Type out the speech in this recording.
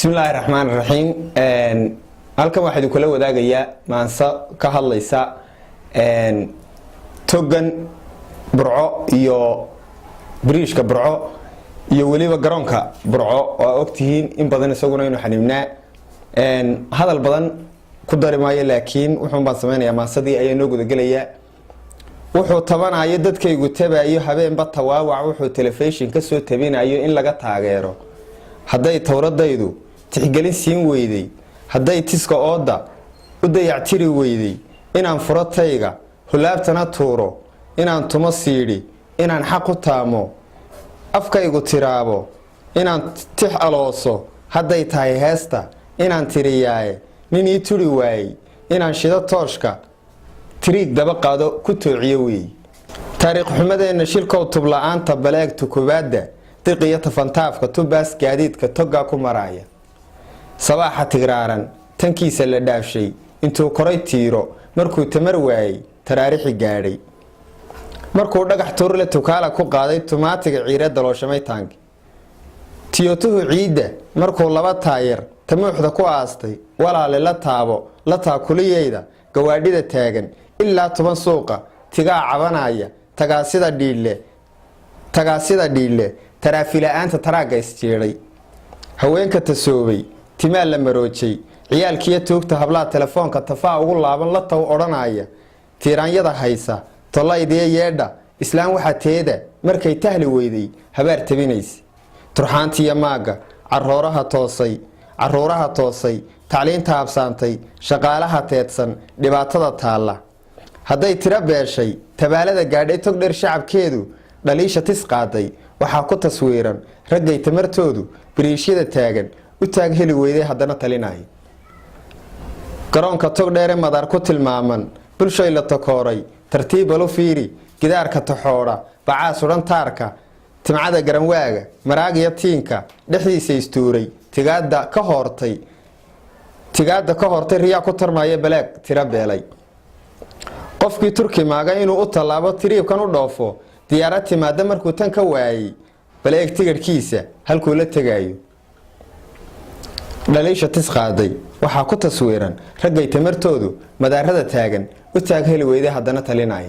Bismillahir Rahmanir Rahim. Halkan waxaan kula wadaagayaa maansa ka hadlaysa togan burco iyo biriishka burco iyo waliba garoonka burco oo ogtihiin in badan isaguna inuu xaniibnaa hadal badan ku dari maayo laakiin wuxuu baan sameeyaa maansadii ayaa noo guda galaya wuxuu tabanayo dadkaygu tabayo habeenba tawaawac wuxuu telefishin ka soo tabinayo in laga taageero hadday tawradaydu tixgelin siin weyday hadday tiska ooda u dayactiri weyday inaan furatayga hulaabtana tuuro inaan tumo siidhi inaan xaq u taamo afkaygu tiraabo inaan tix alooso hadday tahay heesta inaan tiriyaaye nin ii turi waayey inaan shido tooshka tiriig daba qaado ku toociyo weey taariikh xumadeena shilkow tubla-aanta baleegta kubaadda diqiyo tafantaafka tubaas gaadiidka togaa ku maraaya sabaaxa tigraaran tankiisa la dhaafshay intuu koray tiiro markuu tamar waayey taraarixi gaadhay markuu dhagax tuurle tukaala ku qaaday tumaatiga ciire dalooshamay taanki tiyotuhu ciidda markuu laba taayar tamuuxda ku aastay walaale la taabo la taakuliyeyda gawaadhida taagan ilaa 10 suuqa tigaa cabanaya tagaasida dhiille taraafila-aanta taraaga isjeeday haweenka tasoobay timaa la maroojay ciyaalkiiyo tuugta hablaa telefoonka tafaa ugu laaban la taw odhanaya tiiraanyada haysa tollaydiyo yeedha islaan waxaa teeda markay tahli weyday habaar tabinaysa turxaantiiyo maaga caruuraha toosay tacliinta habsaantay shaqaalaha teedsan dhibaatada taalla hadday tiro beeshay tabaalada gaadhay tog dheer shacabkeedu dhaliisha tis qaaday waxaa ku taswiiran raggay tamartoodu biriishyada taagan u taag heli weyday haddana talinaya garoonka tog dheere madaar ku tilmaaman bulshay la takooray tartiibalu fiiri gidaarka taxoodha bacaa sudan taarka timcada garanwaaga maraagiyo tiinka dhexdiisa istuuray tigaada ka hortay riyaa ku tarmaya balaag tiro beelay qofkii turki maaga inuu u tallaabo tiriibkan u dhoofo diyaarad timaada markuu tan ka waayey baleeg tigirhkiisa halkuu la tegaayo dhaliisha tis qaaday waxaa ku taswiiran raggay tamartoodu madaarada taagan u taag heli weyday haddana talinaya